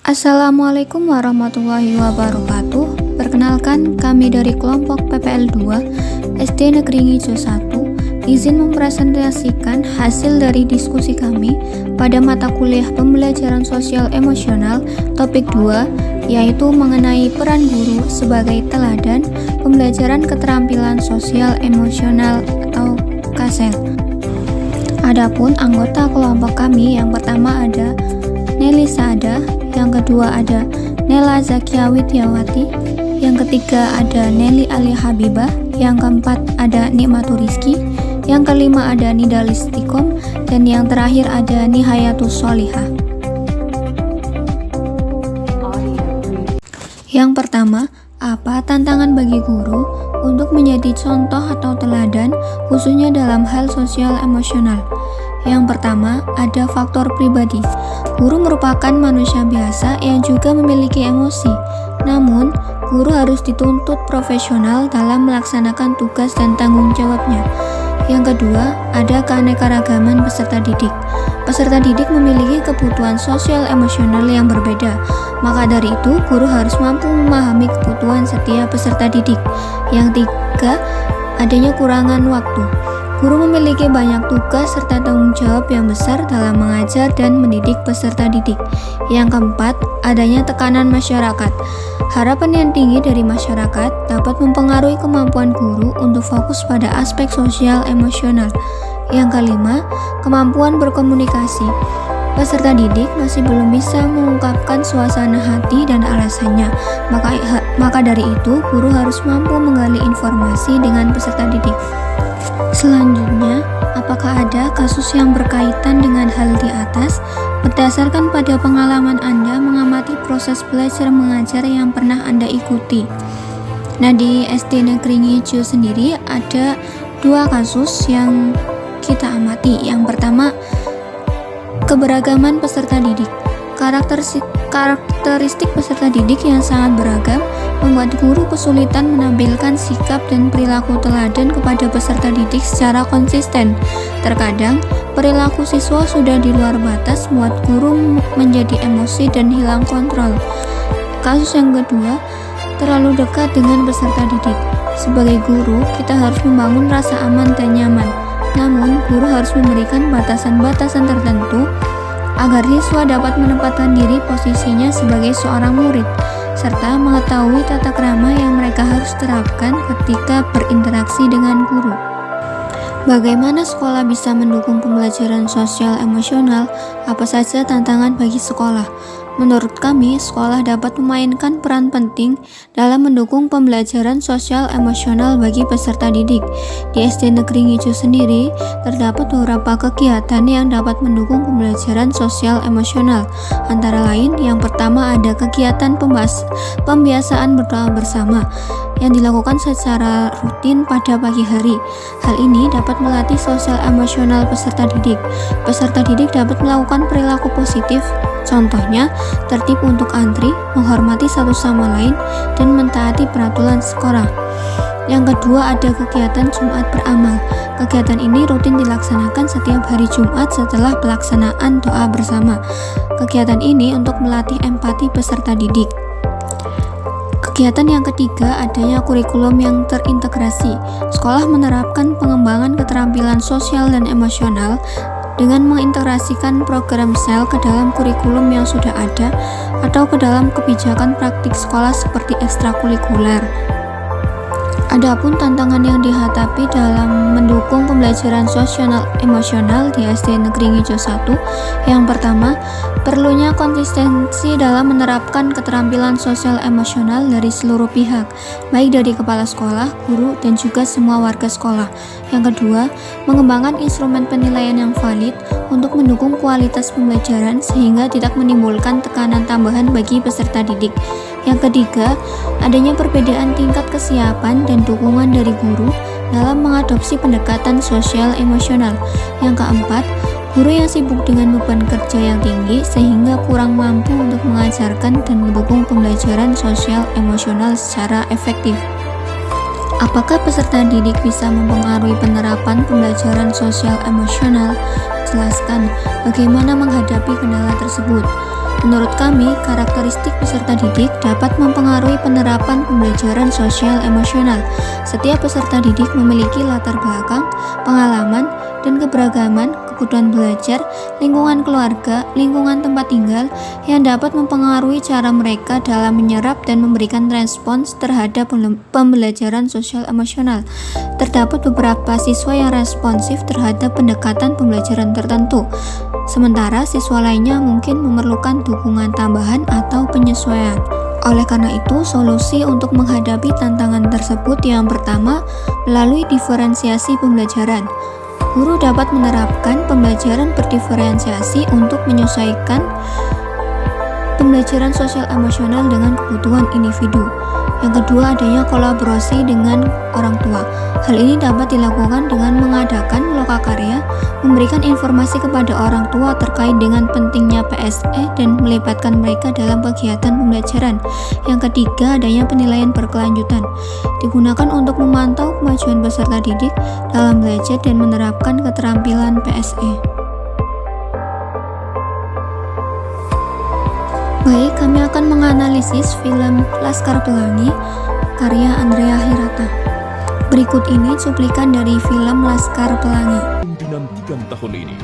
Assalamualaikum warahmatullahi wabarakatuh. Perkenalkan, kami dari kelompok PPL 2 SD Negeri Ngijo 1 izin mempresentasikan hasil dari diskusi kami pada mata kuliah pembelajaran sosial emosional topik 2, yaitu mengenai peran guru sebagai teladan pembelajaran keterampilan sosial emosional atau KSEL. Adapun anggota kelompok kami yang pertama ada Nelly Saada, yang kedua ada Nela Zakia Widyawati, yang ketiga ada Nelly Alia Habibah, yang keempat ada Nikmatul Rizki, yang kelima ada Nidalis Tikom, dan yang terakhir ada Nihayatus Solihah. Yang pertama, apa tantangan bagi guru untuk menjadi contoh atau teladan khususnya dalam hal sosial emosional? Yang pertama, ada faktor pribadi. Guru merupakan manusia biasa yang juga memiliki emosi. Namun, guru harus dituntut profesional dalam melaksanakan tugas dan tanggung jawabnya. Yang kedua, ada keanekaragaman peserta didik. Peserta didik memiliki kebutuhan sosial emosional yang berbeda. Maka dari itu, guru harus mampu memahami kebutuhan setiap peserta didik. Yang tiga, adanya kurangan waktu. Guru memiliki banyak tugas serta tanggung jawab yang besar dalam mengajar dan mendidik peserta didik. Yang keempat, adanya tekanan masyarakat. Harapan yang tinggi dari masyarakat dapat mempengaruhi kemampuan guru untuk fokus pada aspek sosial emosional. Yang kelima, kemampuan berkomunikasi. Peserta didik masih belum bisa mengungkapkan suasana hati dan alasannya. Maka dari itu, guru harus mampu menggali informasi dengan peserta didik. Selanjutnya, apakah ada kasus yang berkaitan dengan hal di atas? Berdasarkan pada pengalaman Anda mengamati proses belajar mengajar yang pernah Anda ikuti. Nah, di SD Negeri Ngijo sendiri ada dua kasus yang kita amati. Yang pertama, keberagaman peserta didik. Karakteristik peserta didik yang sangat beragam membuat guru kesulitan menampilkan sikap dan perilaku teladan kepada peserta didik secara konsisten. Terkadang, perilaku siswa sudah di luar batas membuat guru menjadi emosi dan hilang kontrol. Kasus yang kedua, terlalu dekat dengan peserta didik. Sebagai guru, kita harus membangun rasa aman dan nyaman. Namun, guru harus memberikan batasan-batasan tertentu agar siswa dapat menempatkan diri posisinya sebagai seorang murid, serta mengetahui tata krama yang mereka harus terapkan ketika berinteraksi dengan guru. Bagaimana sekolah bisa mendukung pembelajaran sosial emosional? Apa saja tantangan bagi sekolah? Menurut kami, sekolah dapat memainkan peran penting dalam mendukung pembelajaran sosial emosional bagi peserta didik. Di SD Negeri Ngijo sendiri, terdapat beberapa kegiatan yang dapat mendukung pembelajaran sosial emosional. Antara lain, yang pertama ada kegiatan pembiasaan berdoa bersama yang dilakukan secara rutin pada pagi hari. Hal ini dapat melatih sosial emosional peserta didik. Peserta didik dapat melakukan perilaku positif, contohnya tertib untuk antri, menghormati satu sama lain, dan mentaati peraturan sekolah. Yang kedua ada kegiatan Jumat beramal. Kegiatan ini rutin dilaksanakan setiap hari Jumat setelah pelaksanaan doa bersama. Kegiatan ini untuk melatih empati peserta didik. Kegiatan yang ketiga adanya kurikulum yang terintegrasi. Sekolah menerapkan pengembangan keterampilan sosial dan emosional dengan mengintegrasikan program SEL ke dalam kurikulum yang sudah ada atau ke dalam kebijakan praktik sekolah seperti ekstrakurikuler. Adapun tantangan yang dihadapi dalam mendukung pembelajaran sosial emosional di SD Negeri Ngijo 1, yang pertama, perlunya konsistensi dalam menerapkan keterampilan sosial emosional dari seluruh pihak, baik dari kepala sekolah, guru, dan juga semua warga sekolah. Yang kedua, mengembangkan instrumen penilaian yang valid untuk mendukung kualitas pembelajaran sehingga tidak menimbulkan tekanan tambahan bagi peserta didik. Yang ketiga, adanya perbedaan tingkat kesiapan dan dukungan dari guru dalam mengadopsi pendekatan sosial emosional. Yang keempat, guru yang sibuk dengan beban kerja yang tinggi sehingga kurang mampu untuk mengajarkan dan mendukung pembelajaran sosial emosional secara efektif. Apakah peserta didik bisa mempengaruhi penerapan pembelajaran sosial emosional? Jelaskan bagaimana menghadapi kendala tersebut. Menurut kami, karakteristik peserta didik dapat mempengaruhi penerapan pembelajaran sosial emosional. Setiap peserta didik memiliki latar belakang, pengalaman, dan keberagaman, kebutuhan belajar, lingkungan keluarga, lingkungan tempat tinggal yang dapat mempengaruhi cara mereka dalam menyerap dan memberikan respons terhadap pembelajaran sosial emosional. Terdapat beberapa siswa yang responsif terhadap pendekatan pembelajaran tertentu, sementara siswa lainnya mungkin memerlukan dukungan tambahan atau penyesuaian. Oleh karena itu, solusi untuk menghadapi tantangan tersebut yang pertama, melalui diferensiasi pembelajaran. Guru dapat menerapkan pembelajaran berdiferensiasi untuk menyesuaikan pembelajaran sosial emosional dengan kebutuhan individu. Yang kedua, adanya kolaborasi dengan orang tua. Hal ini dapat dilakukan dengan mengadakan lokakarya, memberikan informasi kepada orang tua terkait dengan pentingnya PSE dan melibatkan mereka dalam kegiatan pembelajaran. Yang ketiga, adanya penilaian berkelanjutan. Digunakan untuk memantau kemajuan peserta didik dalam belajar dan menerapkan keterampilan PSE. Baik, kami akan menganalisis film Laskar Pelangi karya Andrea Hirata. Berikut ini cuplikan dari film Laskar Pelangi. Dinantikan tahun ini,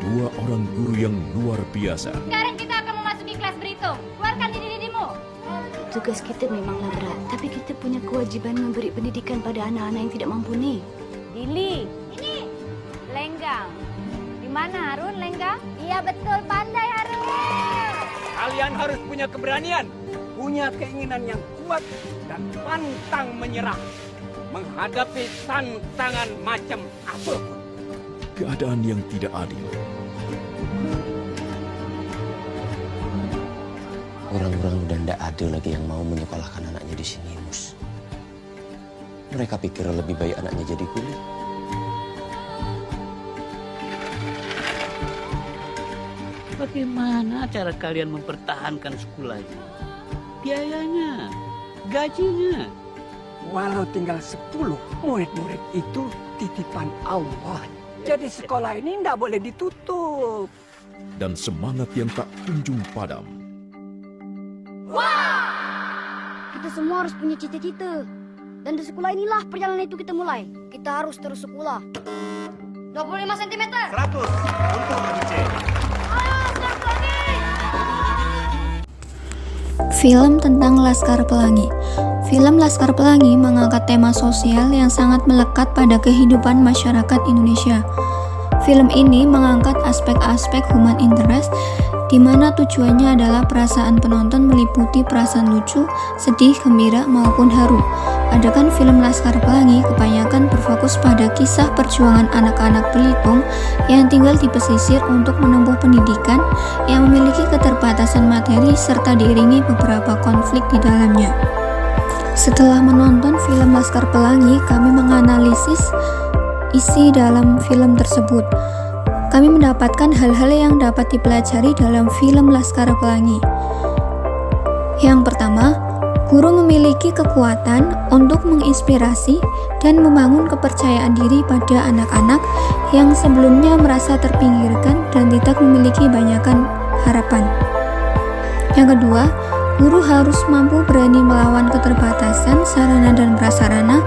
dua orang guru yang luar biasa. Sekarang kita akan memasuki kelas berhitung. Keluarkan diri-dirimu. Tugas kita memanglah berat, tapi kita punya kewajiban memberi pendidikan pada anak-anak yang tidak mampu nih. Dili, ini Lenggang. Di mana Harun, Lenggang? Iya betul, pandai Harun. Kalian harus punya keberanian, punya keinginan yang kuat dan pantang menyerah menghadapi tantangan macam apapun. Keadaan yang tidak adil. Orang-orang udah tidak ada lagi yang mau menyekolahkan anaknya di sini, Mus. Mereka pikir lebih baik anaknya jadi kuli. Bagaimana cara kalian mempertahankan sekolah ini? Biayanya, gajinya. Walau tinggal 10, murid-murid itu titipan Allah. Jadi sekolah ini tidak boleh ditutup. Dan semangat yang tak kunjung padam. Kita semua harus punya cita-cita. Dan di sekolah inilah perjalanan itu kita mulai. Kita harus terus sekolah. 25 cm. 100 untuk Mice. Film tentang Laskar Pelangi. Film Laskar Pelangi mengangkat tema sosial yang sangat melekat pada kehidupan masyarakat Indonesia. Film ini mengangkat aspek-aspek human interest, di mana tujuannya adalah perasaan penonton meliputi perasaan lucu, sedih, gembira, maupun haru. Adegan film Laskar Pelangi kebanyakan berfokus pada kisah perjuangan anak-anak Belitung yang tinggal di pesisir untuk menempuh pendidikan yang memiliki keterbatasan materi serta diiringi beberapa konflik di dalamnya. Setelah menonton film Laskar Pelangi, kami menganalisis isi dalam film tersebut. Kami mendapatkan hal-hal yang dapat dipelajari dalam film Laskar Pelangi. Yang pertama, guru memiliki kekuatan untuk menginspirasi dan membangun kepercayaan diri pada anak-anak yang sebelumnya merasa terpinggirkan dan tidak memiliki banyakan harapan. Yang kedua, guru harus mampu berani melawan keterbatasan sarana dan prasarana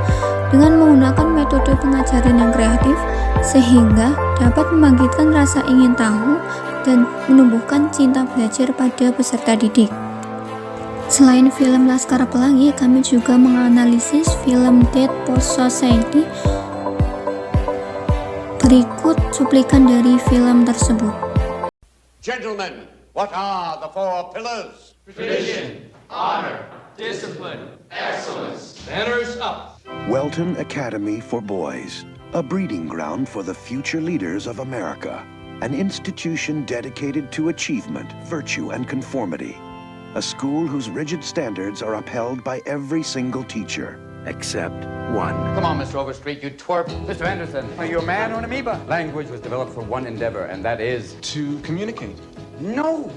dengan menggunakan metode pengajaran yang kreatif sehingga dapat membangkitkan rasa ingin tahu dan menumbuhkan cinta belajar pada peserta didik. Selain film Laskar Pelangi, kami juga menganalisis film Dead Post Society. Berikut cuplikan dari film tersebut. Gentlemen, what are the 4 pillars? Tradition, honor, discipline, excellence. Banners up. Welton Academy for Boys, a breeding ground for the future leaders of America, an institution dedicated to achievement, virtue, and conformity. A school whose rigid standards are upheld by every single teacher, except one. Come on, Mr. Overstreet, you twerp. Mr. Anderson, are you a man or an amoeba? Language was developed for one endeavor, and that is... To communicate. No!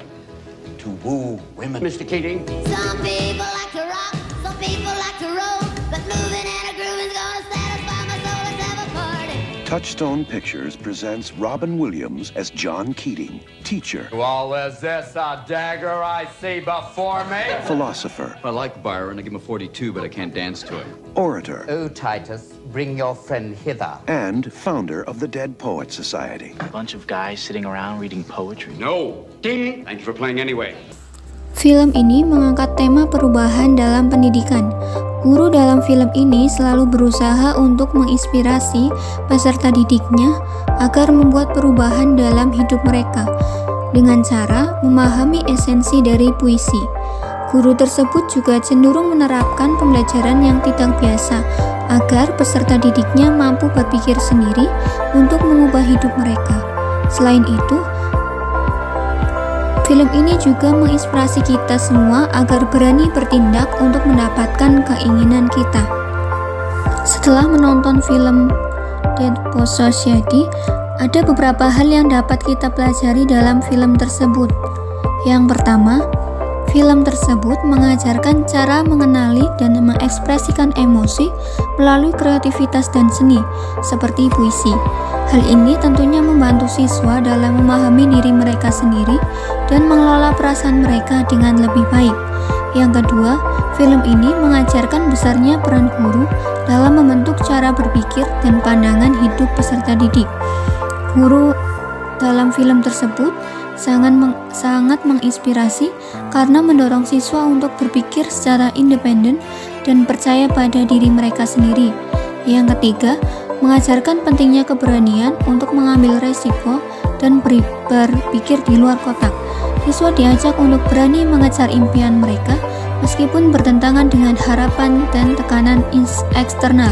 To woo women. Mr. Keating? Some people like to rock, some people like to roll, but moving and a groove is gonna satisfy my soul. Let's have a party. Touchstone Pictures presents Robin Williams as John Keating, teacher, Well, is this a dagger I see before me? philosopher, I like Byron. I give him a 42, but I can't dance to him. orator, Oh, Titus, bring your friend hither. and founder of the Dead Poets Society. A bunch of guys sitting around reading poetry. No. Ding. Thank you for playing anyway. Film ini mengangkat tema perubahan dalam pendidikan. Guru dalam film ini selalu berusaha untuk menginspirasi peserta didiknya agar membuat perubahan dalam hidup mereka dengan cara memahami esensi dari puisi. Guru tersebut juga cenderung menerapkan pembelajaran yang tidak biasa agar peserta didiknya mampu berpikir sendiri untuk mengubah hidup mereka. Selain itu, film ini juga menginspirasi kita semua agar berani bertindak untuk mendapatkan keinginan kita. Setelah menonton film Dead Poets Society, ada beberapa hal yang dapat kita pelajari dalam film tersebut. Yang pertama, film tersebut mengajarkan cara mengenali dan mengekspresikan emosi melalui kreativitas dan seni, seperti puisi. Hal ini tentunya membantu siswa dalam memahami diri mereka sendiri dan mengelola perasaan mereka dengan lebih baik. Yang kedua, film ini mengajarkan besarnya peran guru dalam membentuk cara berpikir dan pandangan hidup peserta didik. Guru dalam film tersebut sangat menginspirasi karena mendorong siswa untuk berpikir secara independen dan percaya pada diri mereka sendiri. Yang ketiga, mengajarkan pentingnya keberanian untuk mengambil resiko dan berpikir di luar kotak. Siswa diajak untuk berani mengejar impian mereka meskipun bertentangan dengan harapan dan tekanan eksternal.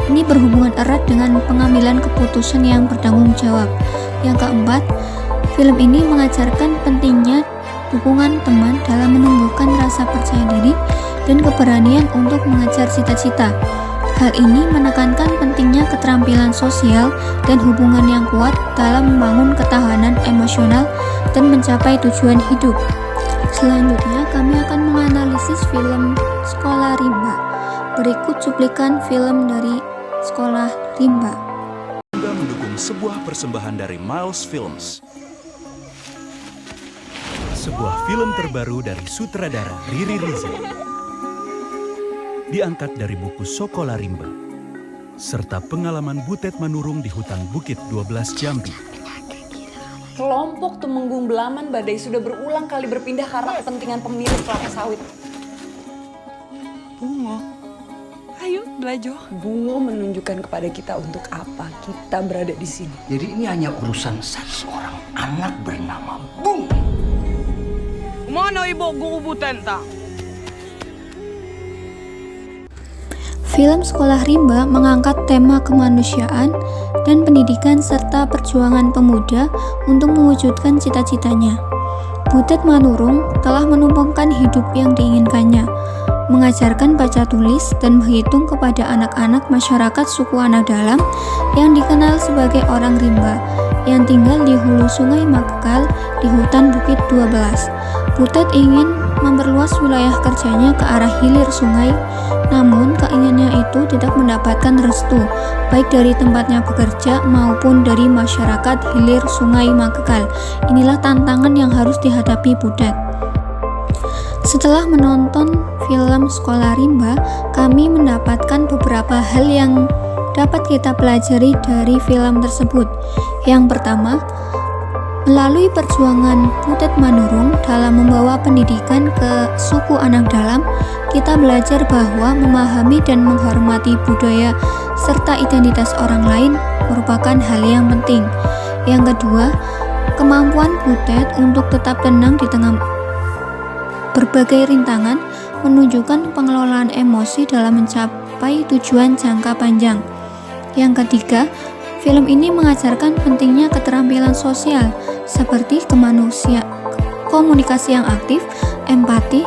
Ini berhubungan erat dengan pengambilan keputusan yang bertanggung jawab. Yang keempat, film ini mengajarkan pentingnya dukungan teman dalam menumbuhkan rasa percaya diri dan keberanian untuk mengejar cita-cita. Hal ini menekankan pentingnya keterampilan sosial dan hubungan yang kuat dalam membangun ketahanan emosional dan mencapai tujuan hidup. Selanjutnya, kami akan menganalisis film Sekolah Rimba. Berikut cuplikan film dari Sekolah Rimba. Anda mendukung sebuah persembahan dari Miles Films. Sebuah film terbaru dari sutradara Riri Riza. Diangkat dari buku Sekolah Rimba, serta pengalaman Butet Manurung di hutan Bukit 12 Jambi. Kelompok Tumenggung Belaman Badai sudah berulang kali berpindah karena kepentingan pemilik kelapa sawit. Bungo, ayo belajar. Bungo menunjukkan kepada kita untuk apa kita berada di sini. Jadi ini hanya urusan satu orang anak bernama Bungo. Mana ibu guru Butenta? Film Sekolah Rimba mengangkat tema kemanusiaan dan pendidikan serta perjuangan pemuda untuk mewujudkan cita-citanya. Butet Manurung telah menumpangkan hidup yang diinginkannya, mengajarkan baca tulis dan menghitung kepada anak-anak masyarakat suku Anak Dalam yang dikenal sebagai orang rimba yang tinggal di hulu Sungai Makekal di hutan Bukit 12. Butet ingin memperluas wilayah kerjanya ke arah hilir sungai, namun keinginannya itu tidak mendapatkan restu, baik dari tempatnya bekerja maupun dari masyarakat hilir Sungai Makekal. Inilah tantangan yang harus dihadapi Butet. Setelah menonton film Sekolah Rimba, kami mendapatkan beberapa hal yang dapat kita pelajari dari film tersebut. Yang pertama, melalui perjuangan Butet Manurung dalam membawa pendidikan ke suku Anak Dalam, kita belajar bahwa memahami dan menghormati budaya serta identitas orang lain merupakan hal yang penting. Yang kedua, kemampuan Butet untuk tetap tenang di tengah berbagai rintangan menunjukkan pengelolaan emosi dalam mencapai tujuan jangka panjang. Yang ketiga, film ini mengajarkan pentingnya keterampilan sosial seperti komunikasi yang aktif, empati,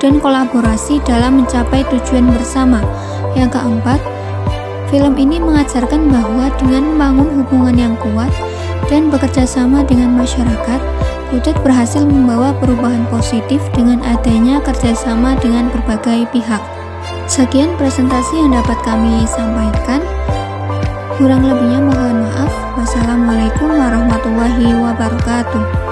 dan kolaborasi dalam mencapai tujuan bersama. Yang keempat, film ini mengajarkan bahwa dengan membangun hubungan yang kuat dan bekerja sama dengan masyarakat, Butet berhasil membawa perubahan positif dengan adanya kerjasama dengan berbagai pihak. Sekian presentasi yang dapat kami sampaikan. Kurang lebihnya mohon maaf. Wassalamualaikum warahmatullahi wabarakatuh.